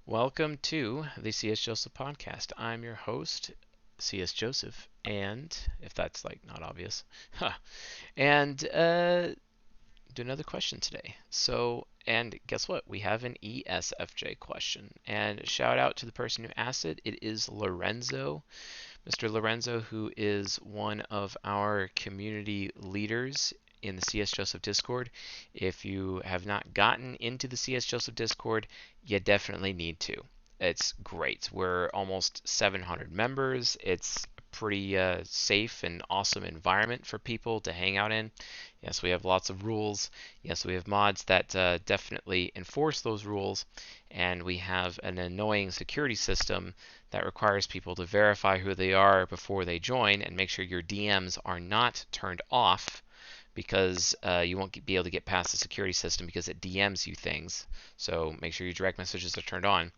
Welcome to the C.S. Joseph podcast. I'm your host, C.S. Joseph, and if that's like not obvious, and do another question today. And guess what? We have an ESFJ question, and shout out to the person who asked it. It is Lorenzo, Mr. Lorenzo, who is one of our community leaders in the CS Joseph Discord. If you have not gotten into the CS Joseph Discord, you definitely need to. It's great. We're almost 700 members. It's a pretty safe and awesome environment for people to hang out in. Yes, we have lots of rules. Yes, we have mods that definitely enforce those rules. And we have an annoying security system that requires people to verify who they are before they join and make sure your DMs are not turned off because you won't be able to get past the security system because it DMs you things. So make sure your direct messages are turned on.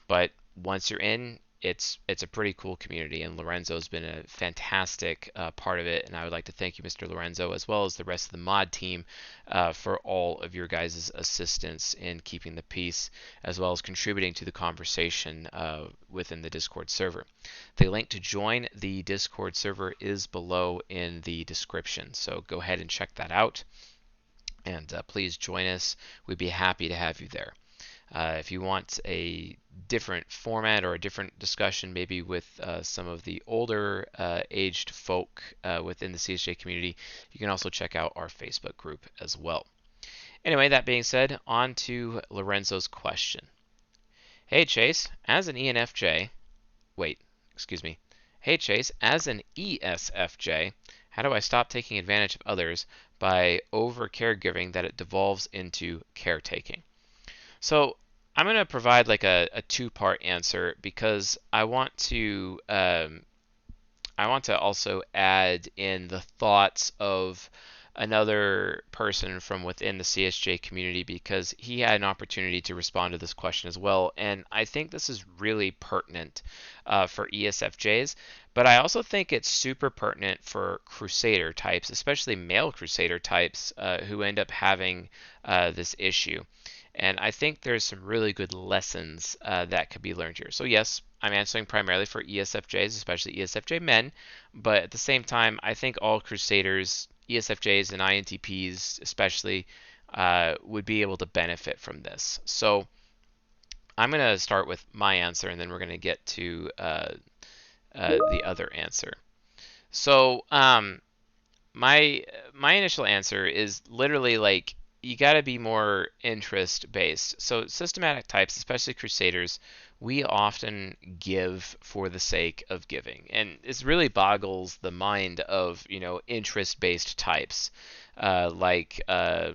But once you're in, it's a pretty cool community, and Lorenzo's been a fantastic part of it. And I would like to thank you, Mr. Lorenzo, as well as the rest of the mod team, for all of your guys' assistance in keeping the peace, as well as contributing to the conversation within the Discord server. The link to join the Discord server is below in the description, so go ahead and check that out. And please join us. We'd be happy to have you there. If you want a different format or a different discussion, maybe with some of the older aged folk within the CSJ community, you can also check out our Facebook group as well. Anyway, that being said, on to Lorenzo's question. Hey Chase, as an ENFJ, wait, excuse me. Hey Chase, as an ESFJ, how do I stop taking advantage of others by over caregiving that it devolves into caretaking? So I'm going to provide like a two-part answer because I want to also add in the thoughts of another person from within the CSJ community because he had an opportunity to respond to this question as well. And I think this is really pertinent for ESFJs, but I also think it's super pertinent for Crusader types, especially male Crusader types who end up having this issue. And I think there's some really good lessons that could be learned here. So yes, I'm answering primarily for ESFJs, especially ESFJ men, but at the same time, I think all Crusaders, ESFJs and INTPs especially, would be able to benefit from this. So I'm going to start with my answer, and then we're going to get to the other answer. So my initial answer is literally like you got to be more interest based. So systematic types, especially Crusaders, we often give for the sake of giving, and this really boggles the mind of interest based types like NFs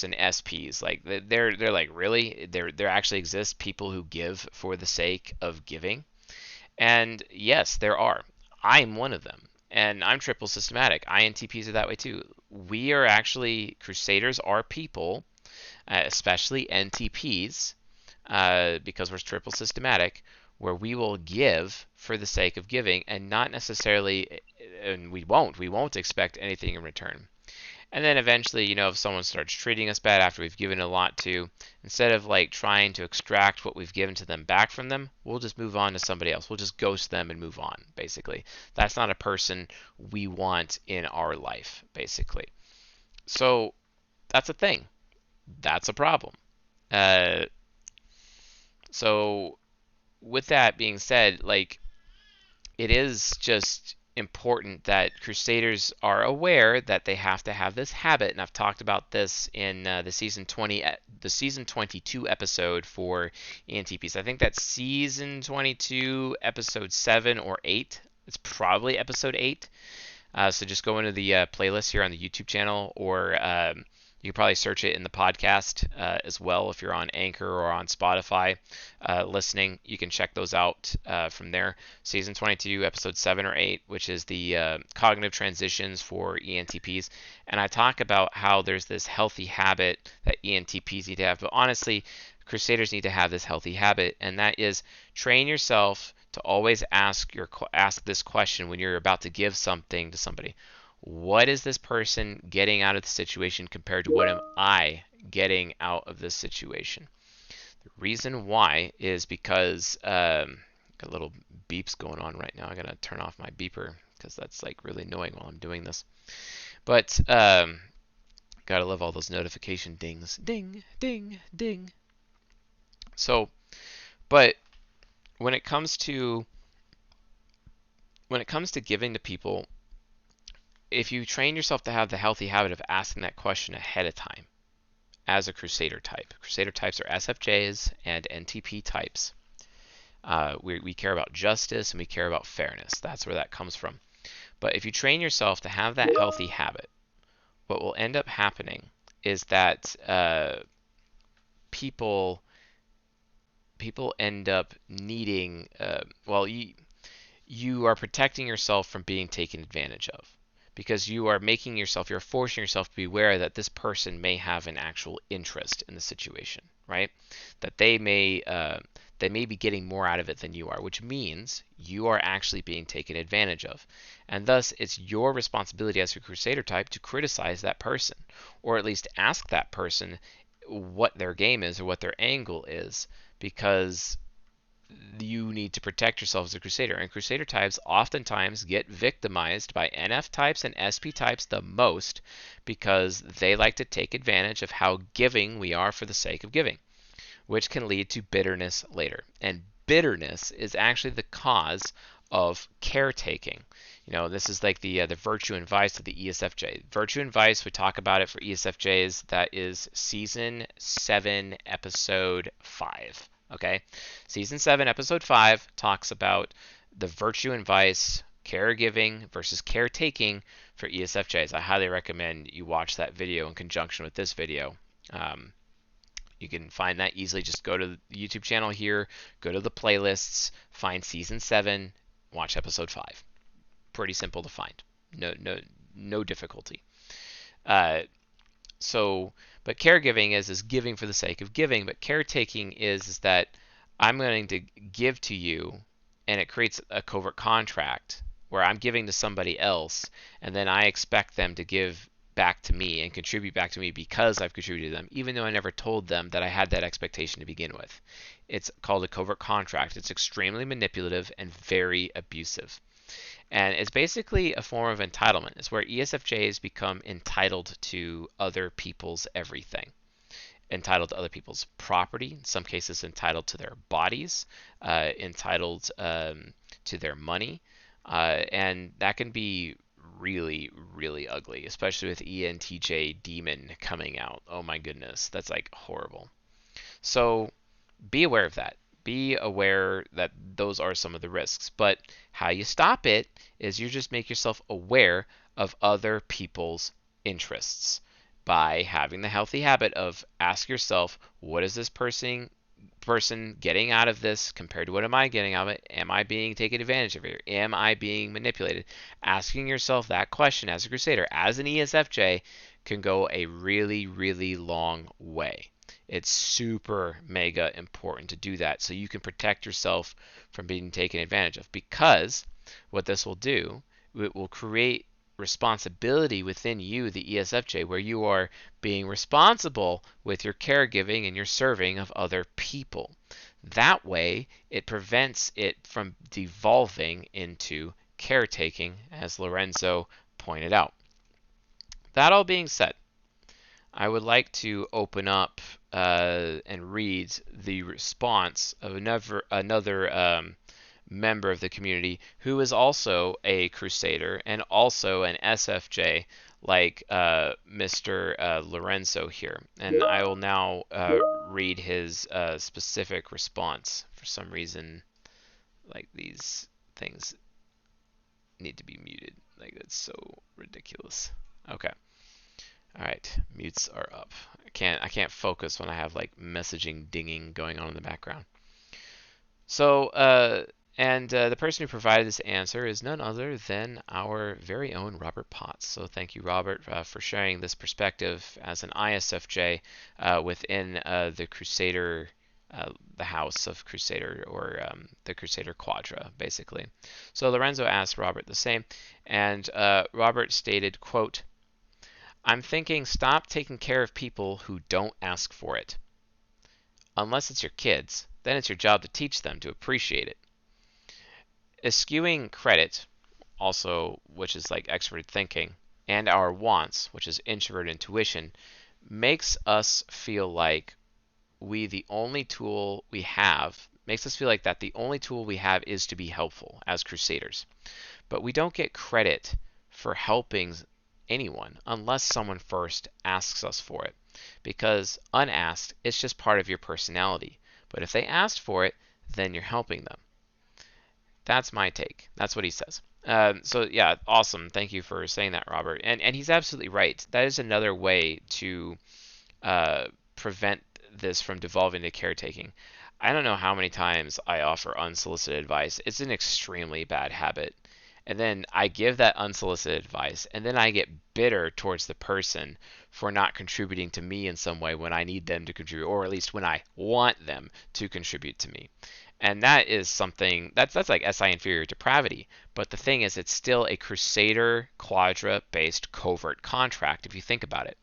and SPs. Like they're like really there actually exist people who give for the sake of giving, and yes, there are. I'm one of them. And I'm triple systematic. INTPs are that way too. We are actually, Crusaders are people, especially NTPs, because we're triple systematic, where we will give for the sake of giving and not necessarily, and we won't expect anything in return. And then eventually, if someone starts treating us bad after we've given a lot to, instead of like trying to extract what we've given to them back from them, we'll just move on to somebody else. We'll just ghost them and move on, basically. That's not a person we want in our life, basically. So that's a thing. That's a problem. Uh, so with that being said, like it is just important that Crusaders are aware that they have to have this habit, and I've talked about this in the season 22 episode for ENTPs. I think that's season 22, episode 7 or 8. It's probably episode 8. So just go into the playlist here on the YouTube channel, or you can probably search it in the podcast as well if you're on Anchor or on Spotify listening. You can check those out from there. Season 22, episode 7 or 8, which is the cognitive transitions for ENTPs. And I talk about how there's this healthy habit that ENTPs need to have. But honestly, Crusaders need to have this healthy habit, and that is train yourself to always ask this question when you're about to give something to somebody. What is this person getting out of the situation compared to what am I getting out of this situation? Reason why is because got little beeps going on right now. I gotta turn off my beeper because that's like really annoying while I'm doing this. But gotta love all those notification dings, ding, ding, ding. So, but when it comes to giving to people, if you train yourself to have the healthy habit of asking that question ahead of time, as a Crusader type. Crusader types are SFJs and NTP types. We care about justice and we care about fairness. That's where that comes from. But if you train yourself to have that healthy habit, what will end up happening is that people end up needing, you are protecting yourself from being taken advantage of, because you're forcing yourself to be aware that this person may have an actual interest in the situation, right? That they may be getting more out of it than you are, which means you are actually being taken advantage of. And thus, it's your responsibility as a Crusader type to criticize that person, or at least ask that person what their game is or what their angle is, because you need to protect yourself as a Crusader. And Crusader types oftentimes get victimized by NF types and SP types the most, because they like to take advantage of how giving we are for the sake of giving, which can lead to bitterness later. And bitterness is actually the cause of caretaking. This is like the virtue and vice of the ESFJ. Virtue and vice, we talk about it for ESFJs. That is season 7, episode 5. Okay, season 7, episode 5 talks about the virtue and vice, caregiving versus caretaking for ESFJs. I highly recommend you watch that video in conjunction with this video. You can find that easily. Just go to the YouTube channel here, go to the playlists, find season 7, watch episode 5. Pretty simple to find. No difficulty. But caregiving is giving for the sake of giving, but caretaking is that I'm going to give to you, and it creates a covert contract where I'm giving to somebody else, and then I expect them to give back to me and contribute back to me because I've contributed to them, even though I never told them that I had that expectation to begin with. It's called a covert contract. It's extremely manipulative and very abusive. And it's basically a form of entitlement. It's where ESFJs become entitled to other people's everything. Entitled to other people's property, in some cases entitled to their bodies, entitled to their money. And that can be really, really ugly, especially with ENTJ Demon coming out. Oh my goodness, that's like horrible. So be aware of that. Be aware that those are some of the risks. But how you stop it is you just make yourself aware of other people's interests by having the healthy habit of ask yourself, what is this person getting out of this compared to what am I getting out of it? Am I being taken advantage of here? Am I being manipulated? Asking yourself that question as a Crusader, as an ESFJ, can go a really, really long way. It's super mega important to do that so you can protect yourself from being taken advantage of, because what this will do, it will create responsibility within you, the ESFJ, where you are being responsible with your caregiving and your serving of other people. That way, it prevents it from devolving into caretaking, as Lorenzo pointed out. That all being said, I would like to open up and read the response of another member of the community who is also a Crusader and also an SFJ, like Mr. Lorenzo here. And I will now read his specific response. For some reason, like, these things need to be muted. Like, that's so ridiculous. Okay. All right, mutes are up. I can't focus when I have like messaging dinging going on in the background. So, the person who provided this answer is none other than our very own Robert Potts. So thank you, Robert, for sharing this perspective as an ISFJ within the Crusader, the House of Crusader, or the Crusader Quadra, basically. So Lorenzo asked Robert the same, and Robert stated, quote, "I'm thinking stop taking care of people who don't ask for it. unless it's your kids, then it's your job to teach them to appreciate it. Eschewing credit, also, which is like extroverted thinking, and our wants, which is introverted intuition, makes us feel like the only tool we have, makes us feel like that the only tool we have is to be helpful as crusaders. But we don't get credit for helping anyone unless someone first asks us for it. Because unasked, it's just part of your personality. But if they asked for it, then you're helping them. That's my take. That's what he says. So yeah, awesome. Thank you for saying that, Robert. And he's absolutely right. That is another way to prevent this from devolving to caretaking. I don't know how many times I offer unsolicited advice. It's an extremely bad habit. And then I give that unsolicited advice, and then I get bitter towards the person for not contributing to me in some way when I need them to contribute, or at least when I want them to contribute to me. And that is something that's like SI inferior depravity. But the thing is, it's still a Crusader Quadra based covert contract if you think about it.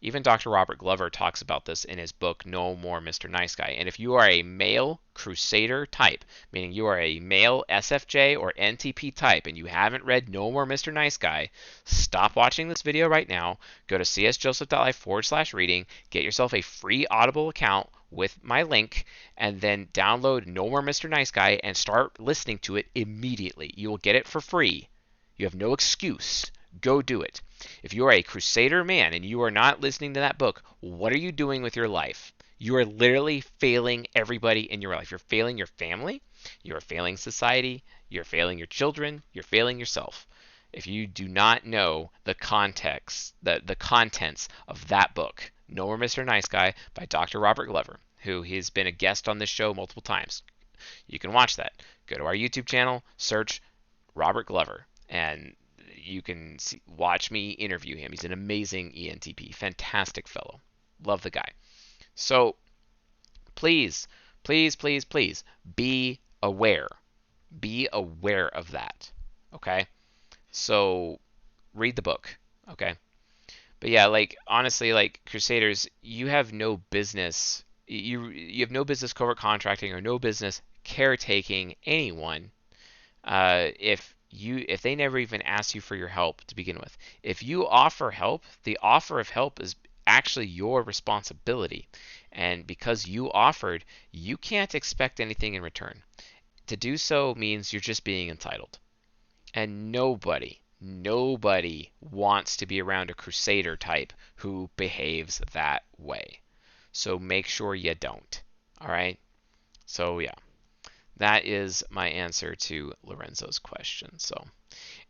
Even Dr. Robert Glover talks about this in his book, No More Mr. Nice Guy. And if you are a male Crusader type, meaning you are a male SFJ or NTP type, and you haven't read No More Mr. Nice Guy, stop watching this video right now, go to csjoseph.life/reading, get yourself a free Audible account with my link, and then download No More Mr. Nice Guy and start listening to it immediately. You will get it for free. You have no excuse. Go do it. If you are a Crusader man and you are not listening to that book, what are you doing with your life? You are literally failing everybody in your life. You're failing your family, you're failing society, you're failing your children, you're failing yourself. If you do not know the context, the contents of that book, No More Mr. Nice Guy by Dr. Robert Glover, who has been a guest on this show multiple times, you can watch that. Go to our YouTube channel, search Robert Glover, and you can watch me interview him. He's an amazing ENTP, fantastic fellow. Love the guy. So please, please, please, please be aware. Be aware of that. Okay? So read the book. Okay? But yeah, like honestly, like Crusaders, you have no business. You have no business covert contracting or no business caretaking anyone if they never even ask you for your help to begin with. If you offer help, the offer of help is actually your responsibility. And because you offered, you can't expect anything in return. To do so means you're just being entitled. And nobody wants to be around a Crusader type who behaves that way. So make sure you don't. All right? So yeah. That is my answer to Lorenzo's question. So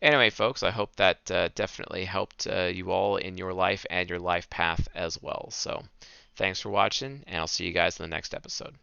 anyway, folks, I hope that definitely helped you all in your life and your life path as well. So thanks for watching, and I'll see you guys in the next episode.